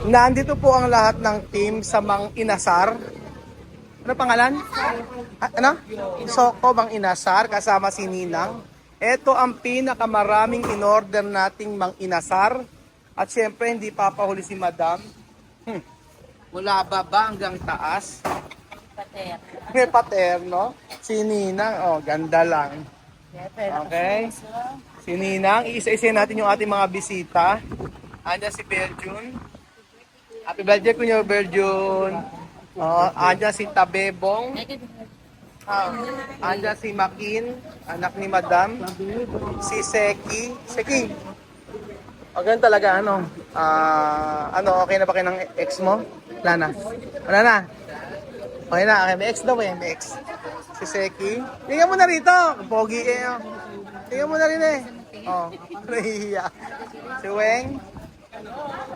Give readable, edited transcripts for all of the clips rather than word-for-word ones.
Nandito po ang lahat ng team sa Mang Inasar. Ano pangalan? Ano? Soko Mang Inasar kasama si Ninang. Ito ang pinakamaraming in-order nating Mang Inasar. At syempre hindi papahuli si Madam. Mula baba hanggang taas. May paterno. Si Ninang, oh, ganda lang. Okay? Si Ninang, iisa-isa natin yung ating mga bisita. Andiyan si Belgium. Happy birthday Kuya Belgium. Oh, andiyan si Tabebong. Andiyan si Makin, anak ni Madam. Si Seki. Seki. O ganun talaga, ano? Okay na ba kayo ng ex mo? Wala na. Wala na. Okay na, okay. May ex daw eh, may ex. Si Seki. Tingnan mo na rito. Pogi eh. Oh. Tingnan mo na rin eh. Oh, nahihiya. Si Weng.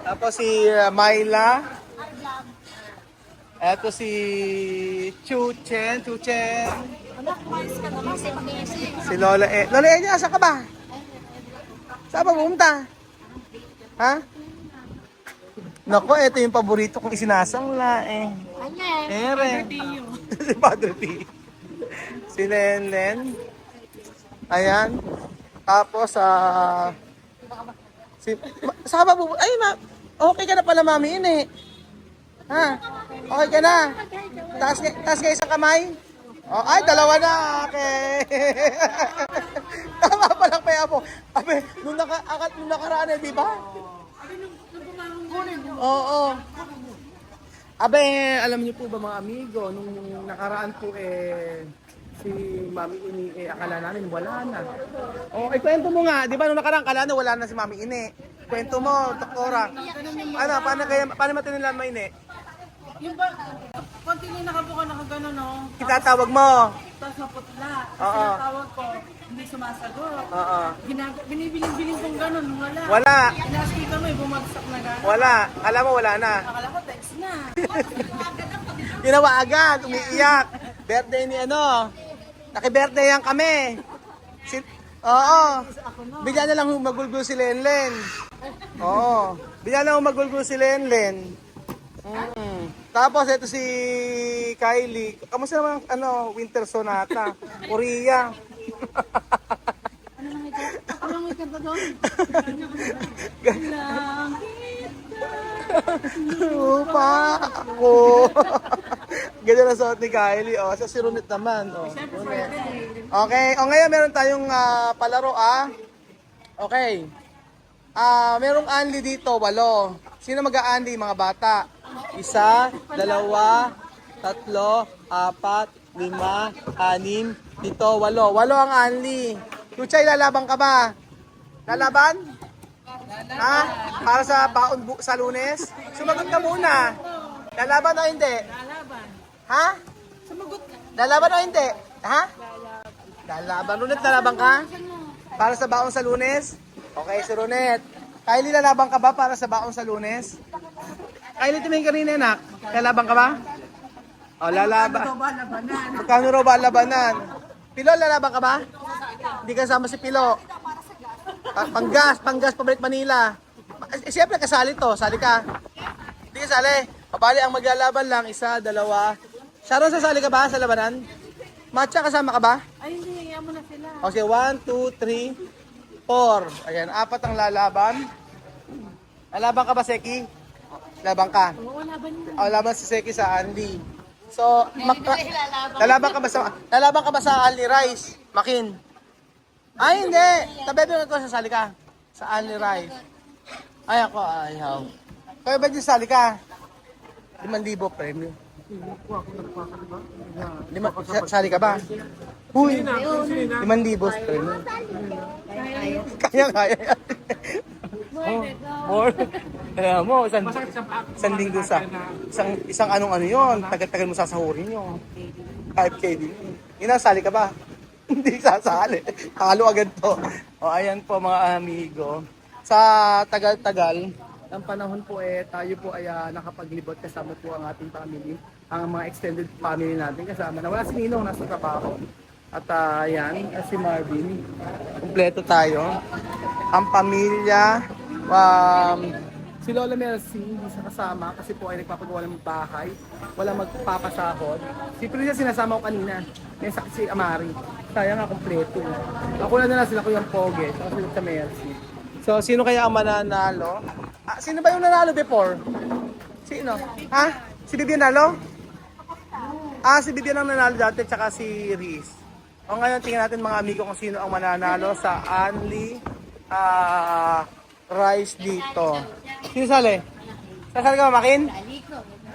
Tapos si Myla. Eto si Chuchen. Si Lola E. Lola E, saan ka ba? Saan ba pumunta? Ha? Nako, ito yung paborito kong isinasangla eh. Ere. Si Padre T. Si Lenlen. Ayan. Tapos, saan ba pupunta? Ay, okay ka na pala, Mami Ini. Ha? Okay ka na? Taas ka isang kamay? Oh, ay, dalawa na. Okay. Tama pa lang kaya mo. Abe, nung nakaraan eh, di ba? Oo. Abe, alam niyo po ba mga amigo, nung nakaraan po si Mami Ini, akala namin wala na. Oh, kwento mo nga, di ba nung nakaraan akala na wala na si Mami Ini. Kwento mo, doktora. Ano, paano matinilan mo Ini? Yung ba, pag hindi nakabuka nakagano, no? Itatawag mo. Tapos maputla. Oo. Sinatawag ko, hindi sumasagot. Oo. Binibiling-biling kong gano'n, wala. Wala. Inaskita mo, bumagsak na gano'n. Wala. Alam mo, wala na. Akala ko, text na. Ginawa agad, umiiyak. Birthday ni ano. Naki-birthday yan kami. Oo. Bigyan na lang magulgul si Lenlen. Oo. Bigyan na lang magulgul si Lenlen. Tapos ito si Kylie. Kamusta naman Winter Sonata? Korea. Ano lang ikanta doon? Lupa ako. Ganda na suot ni Kylie. Oh, sa si Runit naman. Oh. Okay. O ngayon meron tayong palaro Okay. Merong Anli dito, 8. Sino mag-a-Anli, mga bata? 1, 2, 3, 4, 5, 6, 7, 8. 8 ang Anli. Tuchay, lalaban ka ba? Lalaban? Ha? Para sa baon sa Lunes? Sumagot ka muna. Lalaban o hindi? Lalaban. Ha? Sumagot ka. Lalaban o hindi? Ha? Lalaban. Runet, lalaban ka? Para sa baon sa Lunes? Okay, si Runet. Kylie, lalaban ka ba para sa baon sa Lunes? Kylie, tumingin ka rin, anak. Lalaban ka ba? O, lalaban. Magkano raw ba labanan? Pilo, lalaban ka ba? Hindi kasama si Pilo. Panggas, pabalik Manila. Siyempre, kasali to. Sali ka. Hindi kasali. Pabali, ang maglalaban lang, 1, 2. Sharon, sasali ka ba sa labanan? Matcha, kasama ka ba? Ay, hindi. Iyan mo na sila. Okay, 1, 2, 3, 4. Ayan, 4 ang lalaban. Lalaban ka ba, Seki? Laban ka. Oo, laban yun. O, laban si Seki sa Andy. So, lalaban ka ba sa Anli Rice? Makin? Ay, hindi. Tabebe ko sasali ka. Sa Anli Rice. Ay, ako, ayaw. Kaya ba sasali ka? 5,000 premium. Sali ka ba? Uy, 5,000 premium. Kaya. More. Alam mo, isang linggo isang ano yun, tagal-tagal mo sasahurin yun. 5K din. Inasali ka ba? Hindi sasali. Halo agad to. O, ayan po mga amigo. Sa tagal-tagal, ang panahon po tayo po ay nakapaglibot kasama po ang ating family. Ang mga extended family natin kasama. Wala si Ninong, nasa trabaho. At ayan, si Marvin. Kumpleto tayo. Ang pamilya, Si Lola Melcy, hindi siya kasama kasi po ay nagpapagawa ng bahay. Walang magpapasahod. Si Princess sinasama ko kanina. May sakit si Amari. Sayang nga kompleto. Ako na sila Kuya Poge. Saka sila sa Melcy. So, sino kaya ang mananalo? Ah, sino ba yung nanalo before? Sino? Ha? Si Bibian nalo? Ah, si Bibian ang nanalo dati, tsaka si Riz. O ngayon, tingnan natin mga amigo kung sino ang mananalo sa Anli Rice dito. Sino sali? Sasali ka makin?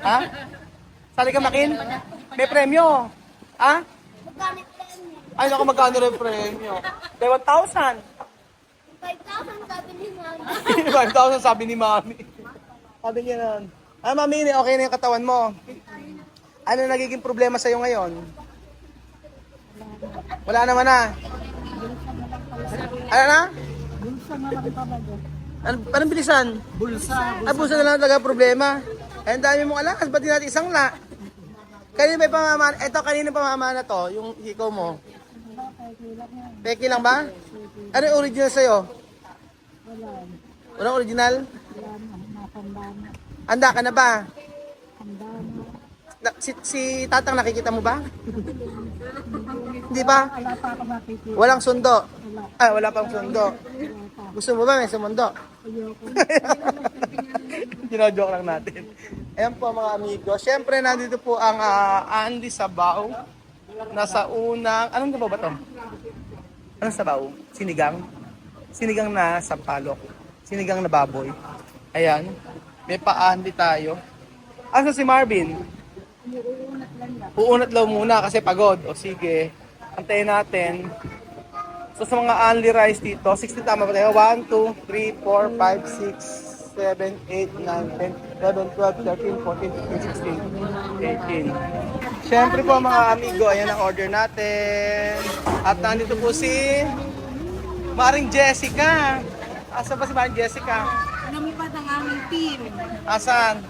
Ha? Sali ka makin? May premyo. Ha? Ay, naku, magkano rin premyo? May 1,000. 5,000 sabi ni Mami. 5,000 sabi ni Mami. Sabi niya nun. Ah, Mami, okay na yung katawan mo. Ano nagiging problema sa'yo ngayon? Wala naman na. Ano na? Anong bilisan? Bulsa. Ah, bulsa na lang talaga problema. Eh, ang dami mong alakas. Ba't di natin isang la? Kanina may pamamana. Ito, kanina pamamana to. Yung hikaw mo. Peki lang ba? Ano yung original sa'yo? Walang original? Handa ka na ba? Si Tatang nakikita mo ba? Hindi ba? Walang sundo? Ah, wala pang sundo. Gusto mo ba may sumundo? Gino-joke lang natin. Ayan po mga amigo. Siyempre nandito po ang Anli Sabaw. Nasa unang... Anong sabaw ba to? Anong sabaw? Sinigang? Sinigang na sampalok. Sinigang na baboy. Ayan. May pa-Anli tayo. Asa si Marvin? Uunat lang muna kasi pagod. O sige. Antayin natin. So sa mga Anli Rice dito, 60 tama ba tayo? 1, 2, 3, 4, 5, 6, 7, 8, 9, 10, 11, 12, 13, 14, 15, 16, 18. Siyempre po mga amigo, ayan ang order natin. At nandito po si Maring Jessica. Asan ba si Maring Jessica? Namipad ang aming team. Asan?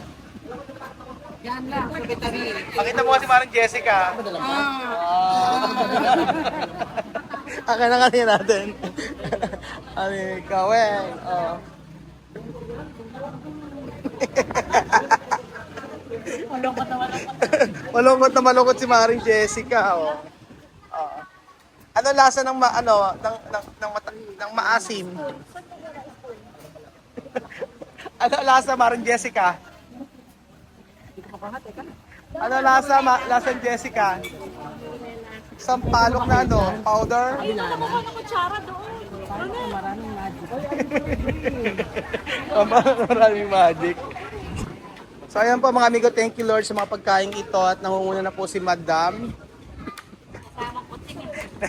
Yan lang, secretary. Pakita mo kasi Maring Jessica. Akin na kanina natin. Ano yung kaweng? Oh. Malungkot na malungkot si Maring Jessica. Oh. Oh. Ano lasa ng ng maasim? Ano lasa Maring Jessica? Ano lasa Jessica? Sampalok na ano, powder? Ay, nakakuha ng kutsara doon. Maraming magic. Maraming magic. So ayan po mga amigo, thank you Lord sa mga pagkain ito at nangunguna na po si Madam.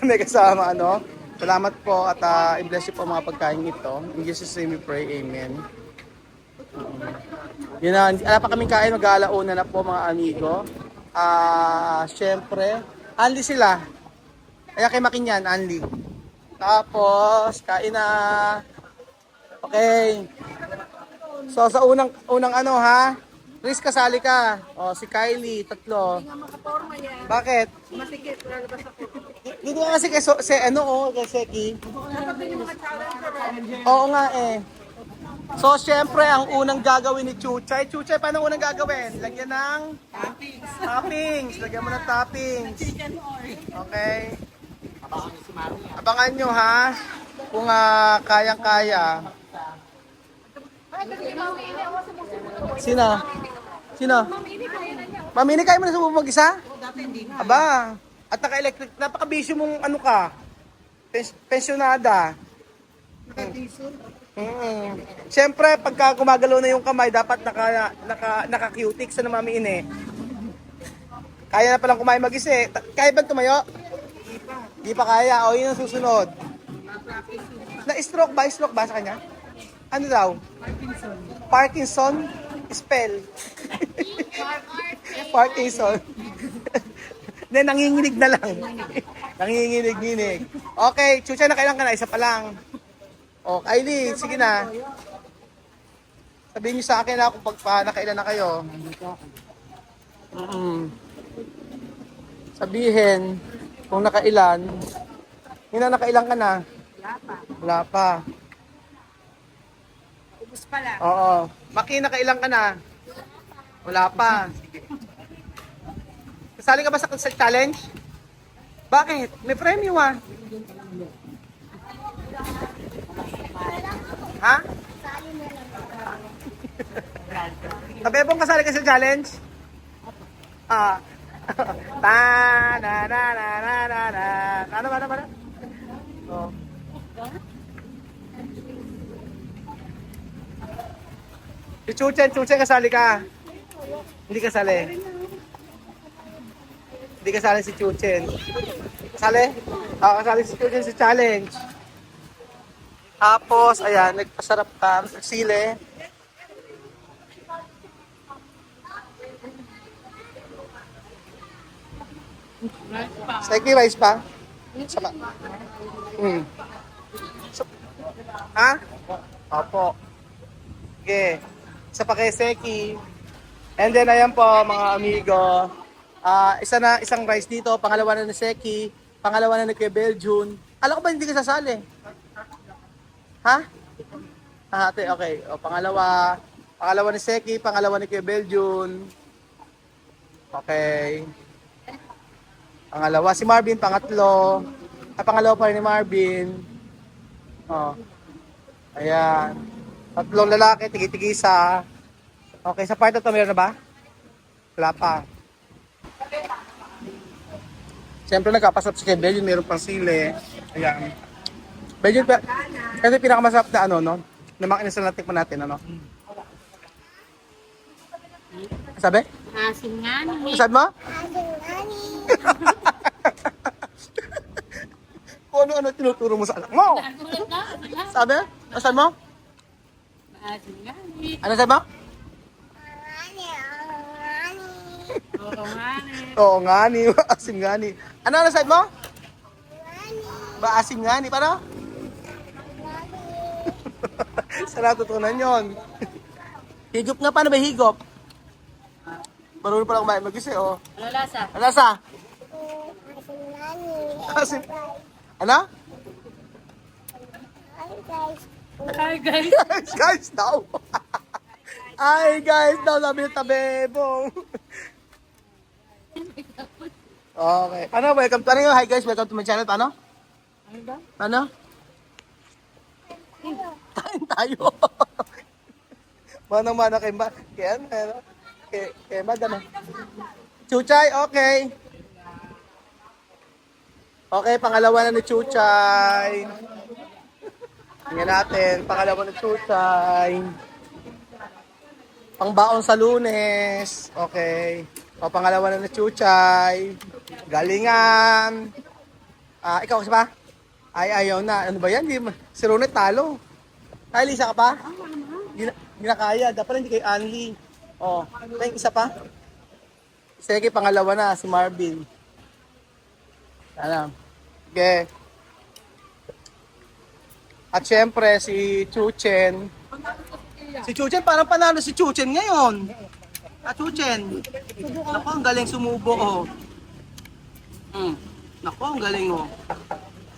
May kasama ano. Salamat po at i-bless you po mga pagkain ito. In Jesus' name we pray, amen. Yun na, ala pa kaming kain, mag-aalauna na po mga amigo. Syempre, Anli sila. Kaya kay Makinyan, Anli. Tapos, kain na. Okay. So, sa unang ano ha? Riz, kasali ka. O, si Kylie, tatlo. Hindi nga makaporma yan. Bakit? Masikip, lalabas ako. Dito ka kasi kay kay Seki. Dapat yung mga challenge. Oo nga eh. So, syempre, ang unang gagawin ni Chuchay. Chuchay, paano unang gagawin? Lagyan ng toppings. Lagyan mo ng toppings. Okay. Abangan nyo ha. Kung kayang-kaya. Sina? Mamini, kaya mo na sumubog mag-isa? Aba. At naka-electric. Napaka-busy mong ano ka. Pensionada. Siyempre, pagka gumagalaw na yung kamay, dapat naka-cutics na mamiin eh. Kaya na palang kumain mag-isa eh. Kaya ba tumayo? Di pa kaya. O, yun ang susunod. Na-stroke ba? Stroke ba sa kanya? Ano daw? Parkinson? Spell. Parkinson. Then, nanginginig na lang. Nanginginig-nginig. Okay, Chucha, nakailan ka na? Isa pa lang. O, Kylie, sige na. Sabihin niyo sa akin na kung nakailan na kayo. Sabihin kung nakailan. Nakailan ka na? Wala pa. Tapos pala. Oo. Maki, nakailang ka na? Wala pa. Kasali ka ba sa challenge? Bakit? May premyo ah. Ha? Sali na lang. Tabebong kasali ka sa challenge? Ah. Ta na na na na na na. Ano ba? Oh. Si Chuchen kasali ka. Hindi kasali. Hindi kasali si Chuchen. Kasali? Oo, kasali si Chuchen sa challenge. Tapos, ayan, nagpasarap ka. Sile. Seki rice pa? Sama. So, ha? Opo. Okay. Isa pa kay Seki. And then, ayan po, mga amigo. Isang rice dito. Pangalawa na ni Seki. Pangalawa na ni Kuya Beljun. Alam ko ba hindi ka sasali? Ha? Ate, okay. O, pangalawa. Pangalawa ni Seki. Pangalawa ni Kuya Beljun. Okay. Pangalawa si Marvin, pangatlo. Pangalawa pa rin ni Marvin. Oh. Ayan. Tatlong lalaki, tigi-tigisa. Okay, sa part na to, meron na ba? Wala pa. Siyempre, nagkapasap si Kebel, yung meron pang sili. Ayan. Medyo, kasi pinakamasarap na ano, no? Na mga inasal na tikman natin, ano? Sabi? Asin nga ni. Sabi mo? Asin ani. Kung ano-ano tinuturo mo sa anak mo. Sabi? Ano sabi mo? Asin nga ni. Ano sabi mo? Ani, ani. Oo nga ni. Oo nga ni, maasim nga ni. Ano sabi mo? Ani, Maasim nga ni, paano? Sa natutunan yun. Higop nga, paano ba higop? Marunong pa lang kumain mag-isi, oh. Ano lasa? Ano lasa? asin ani. Asim. Ano? Ay guys, Hi guys. Guys daw. Ay, guys daw, sabi ng tabebong. Okay. Ano, welcome to, ano yun? Hi guys, welcome to my channel. Paano? Ano ba? Paano? Kain tayo. Manang-mana kay Ma. Kaya ano? Kay Madam. Chuchay, okay. Okay, pangalawa na ni Chuchay. Tingnan natin, pangalawa ni Chuchay. Pangbaon sa Lunes. Okay. O, pangalawa na ni Chuchay. Galingan. Ikaw kasi pa? Ay, ayaw na. Ano ba yan? Si Ronet talo. Kaya Lisa ka pa? Hindi na kaya. Dapat hindi kay Anli. O, tayong isa pa. Sige, pangalawa na, si Marvin. Alam. Okay. At syempre, si Chuchen. Si Chuchen, parang panalo si Chuchen ngayon. Chuchen. Naku, ang galing sumubo, oh. Naku, ang galing, oh.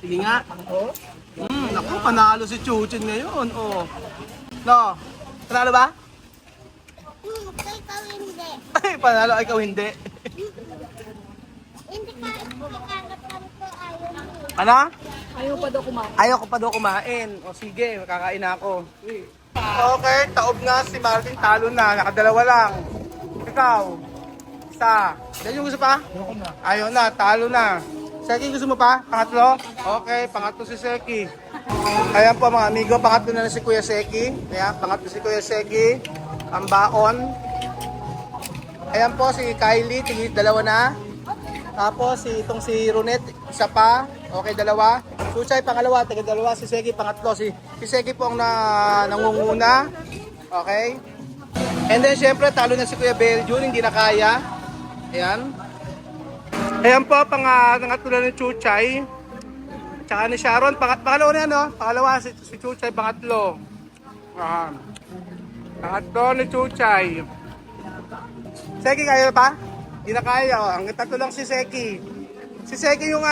Sige nga. Naku, panalo si Chuchen ngayon, oh. No? Panalo ba? ikaw hindi. Ay, panalo, ikaw hindi. Hindi ka kakatan ko ayaw mo. Ano? Ayaw pa daw kumain. Ayaw ko pa daw kumain. O sige, makakain na ako. Okay, taob na si Marvin. Talo na. Nakadalawa lang. Ikaw. Isa. Yan yung gusto pa? Ayaw na. Talo na. Seki, gusto mo pa? Pangatlo? Okay, pangatlo si Seki. Ayan po mga amigo. Pangatlo na si Kuya Seki. Ayan, pangatlo si Kuya Seki. Ang baon. Ayan po si Kylie. Tingin, dalawa na. Tapos itong si Ronet, isa pa. Okay, dalawa. Susay, pangalawa. Taga dalawa. Si Seki, pangatlo. Si Seki po ang nangunguna. Okay. And then, syempre, talo na si Kuya Beljun. Hindi na kaya. Ayan. Ayan po, pangatlo na ni Chuchay. Tsaka ni Sharon. Pangalawa na yan, no? Pangalawa, si Chuchay, pangatlo. Pangatlo ni Chuchay. Seki, kaya pa? Hindi na kaya, oh. Ang tatlo lang si Seki. Si Seki yung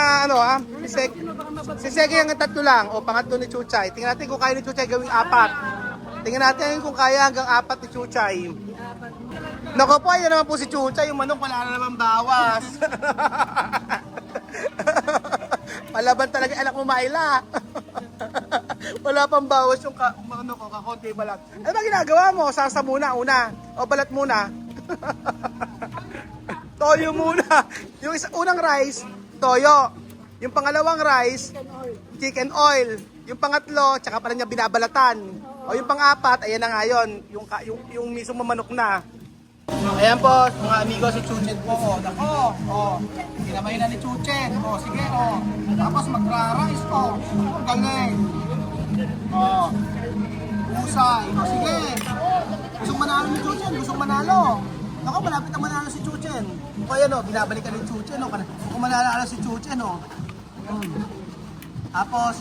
si Seki ang tatlo lang. O, pangatlo ni Chuchay. Tingnan natin kung kaya ni Chuchay gawing apat. Tingnan natin kung kaya hanggang 4 ni Chuchay. Nako po, ayan naman po si Chuchay. Yung manok wala na naman bawas. Palaban talaga anak mo, Myla. Wala pang bawas yung manok ko, kakonti balat. Ano ba ginagawa mo? Sasa muna, una. O balat muna. Toyo muna. Yung unang rice, toyo. Yung pangalawang rice, chicken oil. Yung pangatlo, tsaka pa rin niya binabalatan. O yung pang-apat, ayan na nga yun. Yung mismong manok na. Ayan po, mga amigo, si Chuchen po. Nako, kinamay na ni Chuchen. Sige, Tapos magra-rice, galing. Usay. Sige. Gustong manalo ni Chuchen, gustong manalo. Nako, malapit na manalo si Chuchen. O ayan, binabalikan ni Chuchen. Kung manalo si Chuchen, Tapos,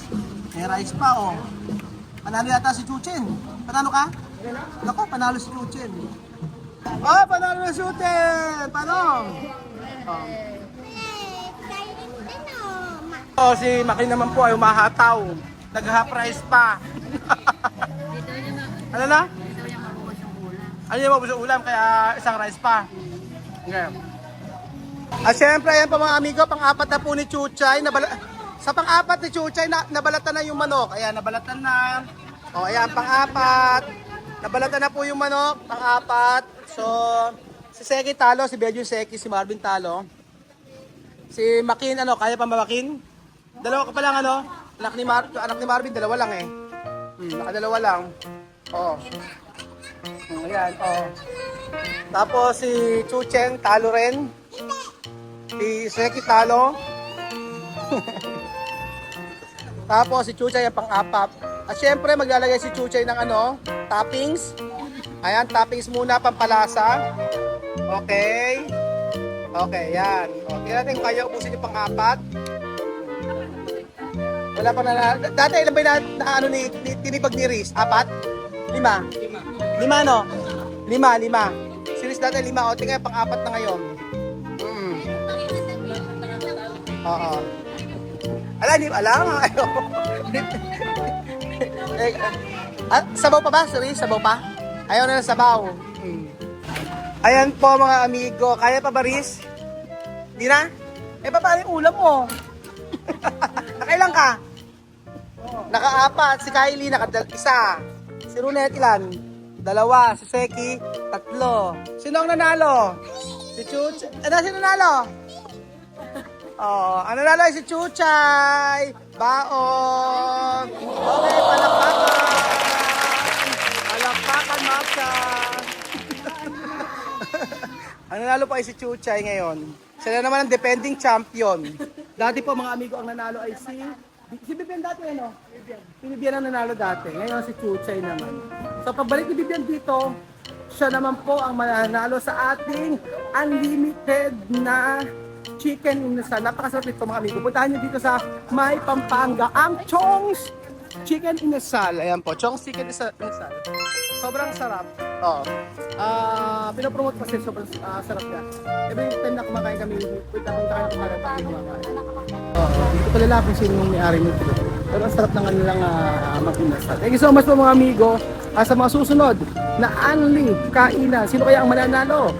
may rice pa, Panalo yata si Chuchen. Panalo ka? Nako, panalo si Chuchen. Panalo na si Chuchen! Paano? Si Maki naman po ay umahataw. Nag-half rice pa. Ano na? Ano yung mabusong ulam? Kaya isang rice pa. Okay. At syempre, ayan po mga amigo, pang-apat na po ni Chuchay. Sa pang-apat ni Chuchay, nabalatan na yung manok. Ayan, nabalatan na. Ayan, pang-apat. Nabalatan na po yung manok, pang-apat. So, si Seki talo, si Bedyo Seki, si Marvin talo. Si Makin, kaya pa Makin? Dalawa ka pa lang, anak ni Marvin, dalawa lang eh. Nakadalawa lang. Ayan, Tapos si Chuchen, talo rin. Si Seki talo. Tapos si Chuchay ang pang-apat. At syempre maglalagay si Chuchay ng toppings. Ayan, toppings muna, pampalasa. Okay. Okay, yan. Tingnan natin kung kaya ubusin yung pang-apat. Wala pa na. Dati ilan ba yung tinibag ni Riz? 4? 5? 5, 5. Si Riz dati 5. Tingnan pang-apat na ngayon. Oo. Alam. Sabaw pa ba? Sorry, sabaw pa? Ayaw na ng sabaw. Ayan po mga amigo. Kaya pa ba, Riz? Di na? Paano yung ulam mo? Nakailan ka? Naka-4. Si Kylie, naka-1. Si Runette, ilan? 2. Si Seki, 3. Sino ang nanalo? Si Chuch. Sino nanalo? Ang nanalo ay si Chuchay. Baon. Okay, palakpakan. Palakpakan, Macha. Ang nanalo pa ay si Chuchay ngayon. Sila naman ang defending champion. Dati po mga amigo, ang nanalo ay si Bibian dati, Si Bibian ang nanalo dati. Ngayon si Chuchay naman. So pagbalik ni Bibian dito, siya naman po ang mananalo sa ating unlimited na chicken inasal. Napakasarap nito mga amigo. Puntahan nyo dito sa May Pampanga ang Chong's Chicken Inasal. Ayan po, Chong's Chicken Inasal. Sobrang sarap. Pinopromote kasi sobrang sarap niya. Every time na kumakain kami, punta kayo kumakain kami kumakain. Hindi ko pala kung sino yung may-ari nito. Pero ang sarap ng kanilang mag-inasal. Thank you so much po mga amigo. Sa mga susunod na unli kainan. Sino kaya ang mananalo?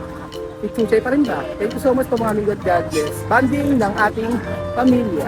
Chuchay pa rin ba? Thank you so much po mga amigo at God bless. Banding ng ating pamilya.